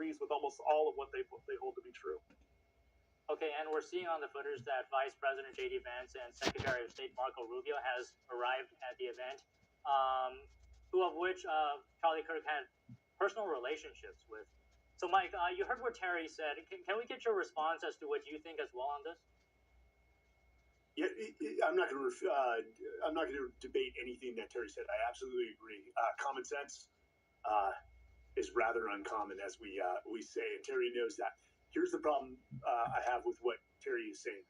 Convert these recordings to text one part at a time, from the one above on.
agrees with almost all of what they hold to be true. Okay, and we're seeing on the footage that Vice President J.D. Vance and Secretary of State Marco Rubio has arrived at the event, two of which Charlie Kirk had personal relationships with. So, Mike, you heard what Terry said. Can we get your response as to what you think as well on this? Yeah, I'm not going to debate anything that Terry said. I absolutely agree. Common sense is rather uncommon, as we say, and Terry knows that. Here's the problem I have with what Terry is saying.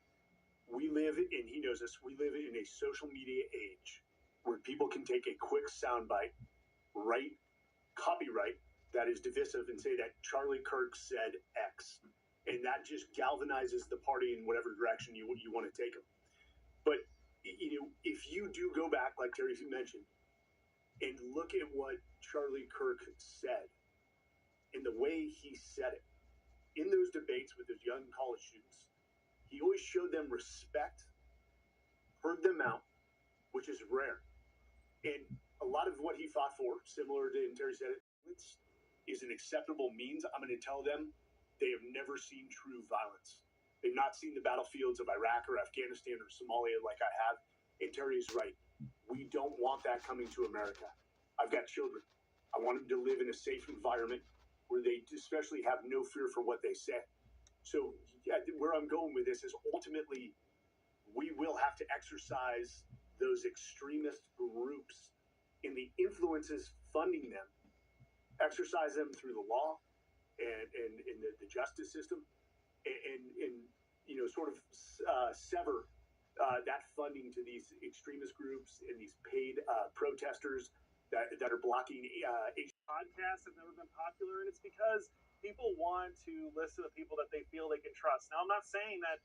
We live, and he knows this, we live in a social media age where people can take a quick soundbite, write copyright that is divisive, and say that Charlie Kirk said X. And that just galvanizes the party in whatever direction you want to take them. But, if you do go back, like Terry mentioned, and look at what Charlie Kirk said and the way he said it, in those debates with those young college students, he always showed them respect, heard them out, which is rare. And a lot of what he fought for, similar to, and Terry said it, is an acceptable means. I'm going to tell them they have never seen true violence. They've not seen the battlefields of Iraq or Afghanistan or Somalia like I have. And Terry is right. We don't want that coming to America. I've got children. I want them to live in a safe environment where they especially have no fear for what they say. So where I'm going with this is ultimately we will have to exercise those extremist groups and the influences funding them, exercise them through the law and in the justice system, and sort of sever that funding to these extremist groups and these paid protesters that are blocking podcasts have never been popular, and it's because people want to listen to people that they feel they can trust. Now, I'm not saying that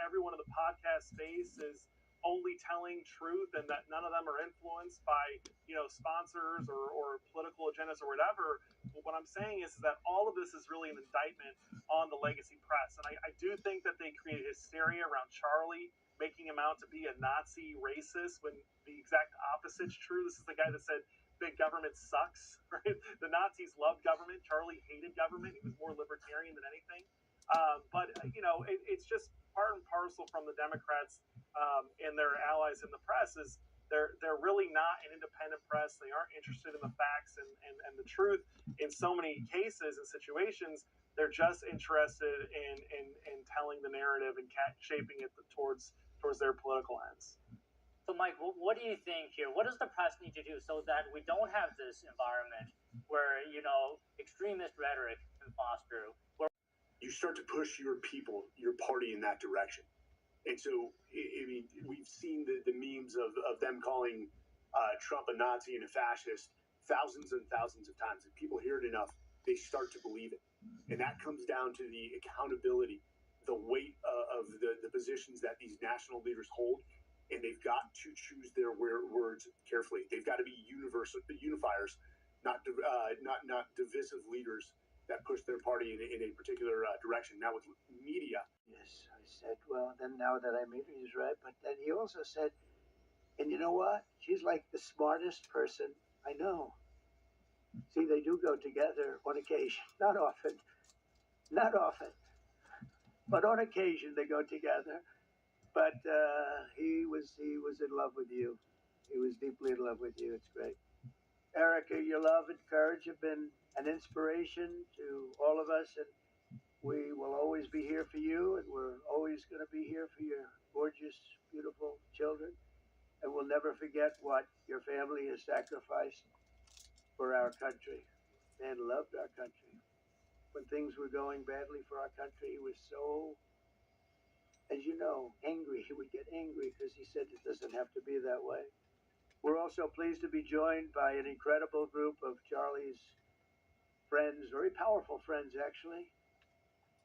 everyone in the podcast space is only telling truth and that none of them are influenced by sponsors or political agendas or whatever. But what I'm saying is that all of this is really an indictment on the legacy press, and I do think that they created hysteria around Charlie, making him out to be a Nazi racist when the exact opposite's true. This is the guy that said big government sucks, right? The Nazis loved government. Charlie hated government. He was more libertarian than anything. But it's just part and parcel from the Democrats and their allies in the press is they're really not an independent press. They aren't interested in the facts and the truth in so many cases and situations. They're just interested in telling the narrative and shaping it towards their political ends. So, Mike, what do you think here? What does the press need to do so that we don't have this environment where, extremist rhetoric can foster? You start to push your people, your party in that direction. And so, we've seen the memes of them calling Trump a Nazi and a fascist thousands and thousands of times. If people hear it enough, they start to believe it. And that comes down to the accountability, the weight of the positions that these national leaders hold. And they've got to choose their words carefully. They've got to be unifiers, not divisive leaders that push their party in a particular direction. Now with media. Yes, I said, well, then now that I maybe he's right. But then he also said, and you know what? She's like the smartest person I know. See, they do go together on occasion. Not often, but on occasion they go together. But he was in love with you. He was deeply in love with you. It's great. Erica, your love and courage have been an inspiration to all of us, and we will always be here for you, and we're always going to be here for your gorgeous, beautiful children. And we'll never forget what your family has sacrificed for our country. Man loved our country. When things were going badly for our country, he was so, as you know, angry. He would get angry because he said it doesn't have to be that way. We're also pleased to be joined by an incredible group of Charlie's friends, very powerful friends, actually,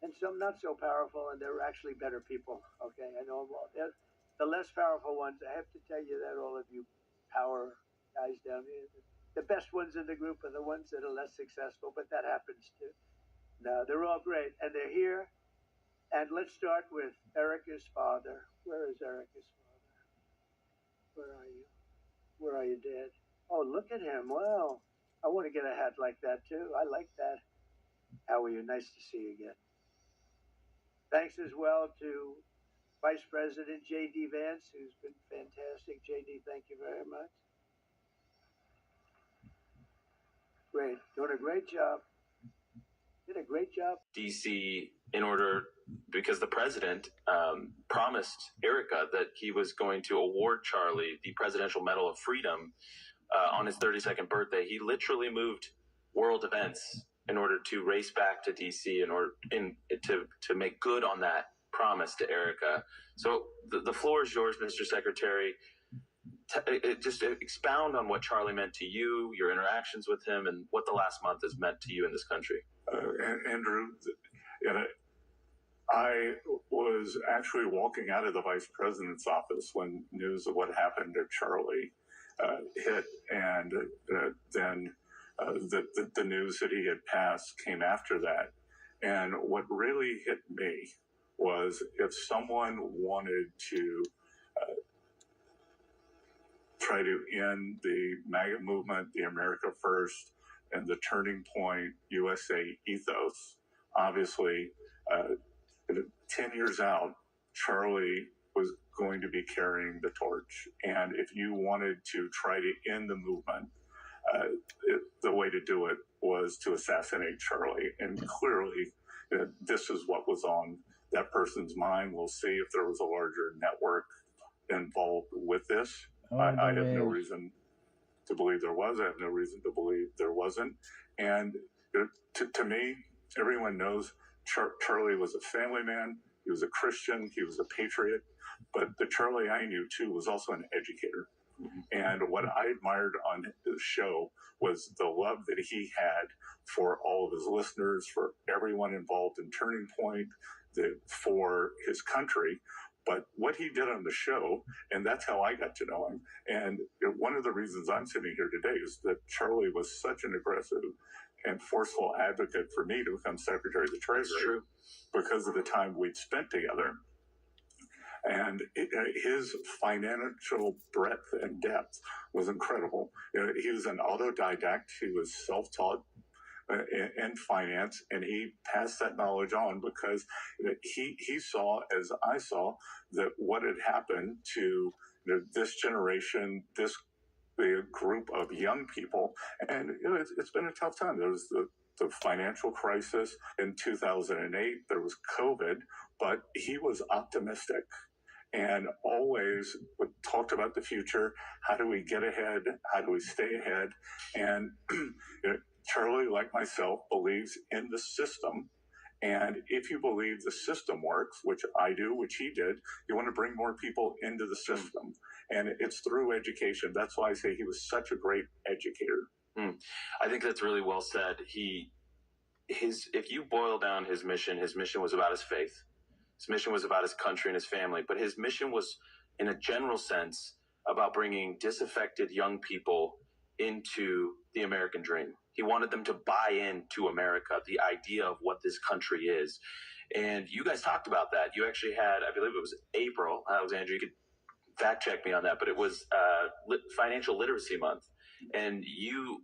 and some not so powerful, and they're actually better people. Okay, I know them all. They're the less powerful ones. I have to tell you that, all of you power guys down here. The best ones in the group are the ones that are less successful, but that happens too. No, they're all great, and they're here. And let's start with Erica's father. Where is Erica's father? Where are you? Where are you, Dad? Oh, look at him. Wow. I want to get a hat like that, too. I like that. How How are you? Nice to see you again. Thanks as well to Vice President J.D. Vance, who's been fantastic. J.D., thank you very much. Great. Doing a great job. Did a great job. DC because the president promised Erica that he was going to award Charlie the Presidential Medal of Freedom on his 32nd birthday. He literally moved world events in order to race back to DC to make good on that promise to Erica. So the floor is yours, Mr. Secretary. Just expound on what Charlie meant to you, your interactions with him, and what the last month has meant to you in this country. Andrew, I was actually walking out of the vice president's office when news of what happened to Charlie hit, and then the news that he had passed came after that. And what really hit me was if someone wanted to try to end the MAGA movement, the America First, and the Turning Point USA ethos, obviously, 10 years out, Charlie was going to be carrying the torch. And if you wanted to try to end the movement, the way to do it was to assassinate Charlie. And clearly, this is what was on that person's mind. We'll see if there was a larger network involved with this. I have no reason to believe there was. I have no reason to believe there wasn't. And to me, everyone knows Charlie was a family man. He was a Christian. He was a patriot. But the Charlie I knew, too, was also an educator. And what I admired on the show was the love that he had for all of his listeners, for everyone involved in Turning Point, for his country. But what he did on the show, and that's how I got to know him. And one of the reasons I'm sitting here today is that Charlie was such an aggressive and forceful advocate for me to become Secretary of the Treasury because of the time we'd spent together. And his financial breadth and depth was incredible. He was an autodidact. He was self-taught in finance, and he passed that knowledge on because he saw, as I saw, that what had happened to this generation, this group of young people, and it's been a tough time. There was the financial crisis in 2008. There was COVID, but he was optimistic and always talked about the future. How do we get ahead? How do we stay ahead? And Charlie, like myself, believes in the system. And if you believe the system works, which I do, which he did, you want to bring more people into the system. And it's through education. That's why I say he was such a great educator. I think that's really well said. If you boil down his mission was about his faith. His mission was about his country and his family. But his mission was, in a general sense, about bringing disaffected young people into the American dream. He wanted them to buy into America, the idea of what this country is. And you guys talked about that. You actually had, I believe it was April, Alexandra, you could fact check me on that, but it was Financial Literacy Month. And you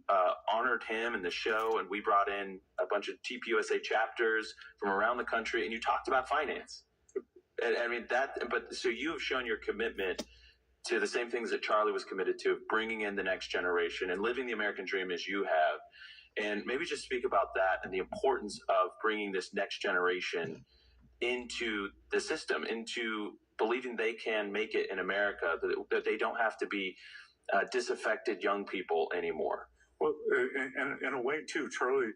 honored him in the show, and we brought in a bunch of TPUSA chapters from around the country, and you talked about finance. And I mean, so you've shown your commitment to the same things that Charlie was committed to, bringing in the next generation and living the American dream as you have. And maybe just speak about that and the importance of bringing this next generation into the system, into believing they can make it in America, that they don't have to be disaffected young people anymore. Well, in a way, too, Charlie,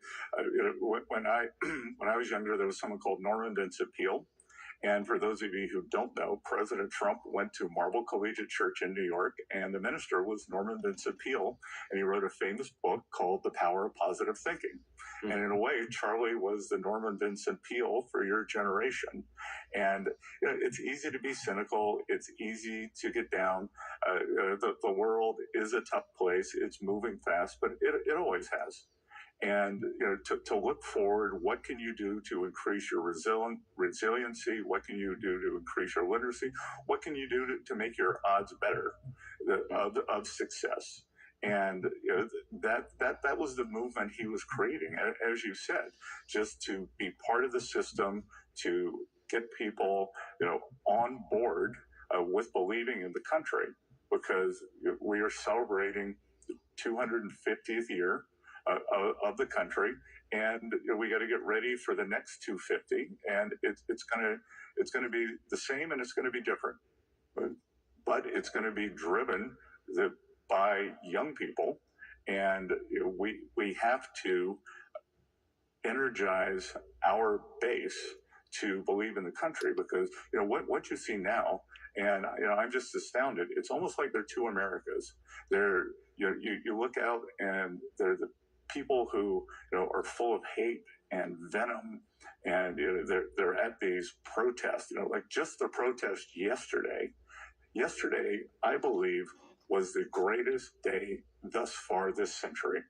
when I was younger, there was someone called Norman Vincent Peale. And for those of you who don't know, President Trump went to Marble Collegiate Church in New York, and the minister was Norman Vincent Peale, and he wrote a famous book called The Power of Positive Thinking. Mm-hmm. And in a way, Charlie was the Norman Vincent Peale for your generation. And it's easy to be cynical. It's easy to get down. The world is a tough place. It's moving fast, but it always has. And to look forward, what can you do to increase your resiliency? What can you do to increase your literacy? What can you do to make your odds better of success? And that was the movement he was creating, as you said, just to be part of the system, to get people, on board with believing in the country, because we are celebrating the 250th year of the country, and we got to get ready for the next 250, and it's gonna be the same, and it's gonna be different, but it's going to be driven by young people, and we have to energize our base to believe in the country, because what you see now, and I'm just astounded. It's almost like they're two Americas. You look out, and they're the people who are full of hate and venom, and they're at these protests. Like just the protest yesterday. Yesterday, I believe, was the greatest day thus far this century.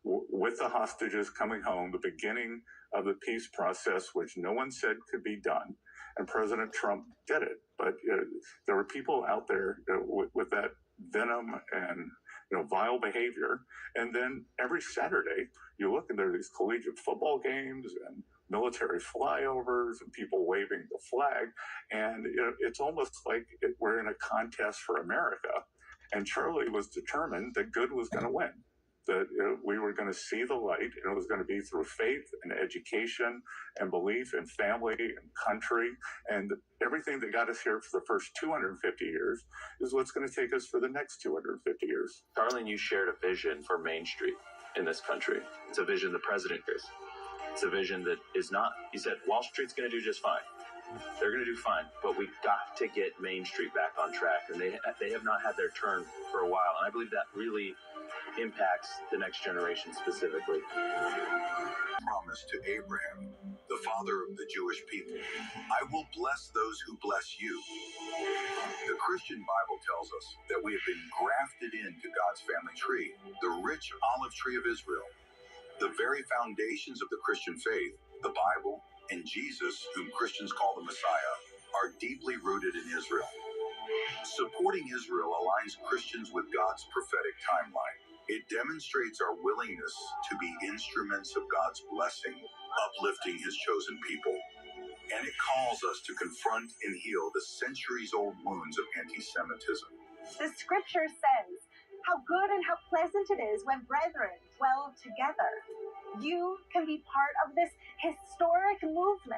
With the hostages coming home, the beginning of the peace process, which no one said could be done, and President Trump did it. But there were people out there with that venom and vile behavior. And then every Saturday, you look and there are these collegiate football games and military flyovers and people waving the flag. And it's almost like we're in a contest for America. And Charlie was determined that good was going to win, that we were going to see the light, and it was going to be through faith and education and belief in family and country. And everything that got us here for the first 250 years is what's going to take us for the next 250 years. Carlin, you shared a vision for Main Street in this country. It's a vision the president shares. It's a vision that is not, he said, Wall Street's going to do just fine. They're going to do fine, but we've got to get Main Street back on track. And they have not had their turn for a while. And I believe that really impacts the next generation specifically. Promise to Abraham, the father of the Jewish people, I will bless those who bless you. The Christian Bible tells us that we have been grafted into God's family tree, the rich olive tree of Israel. The very foundations of the Christian faith, the Bible, and Jesus, whom Christians call the Messiah, are deeply rooted in Israel. Supporting Israel aligns Christians with God's prophetic timeline. It demonstrates our willingness to be instruments of God's blessing, uplifting his chosen people. And it calls us to confront and heal the centuries-old wounds of anti-Semitism. The scripture says, how good and how pleasant it is when brethren dwell together. You can be part of this historic movement.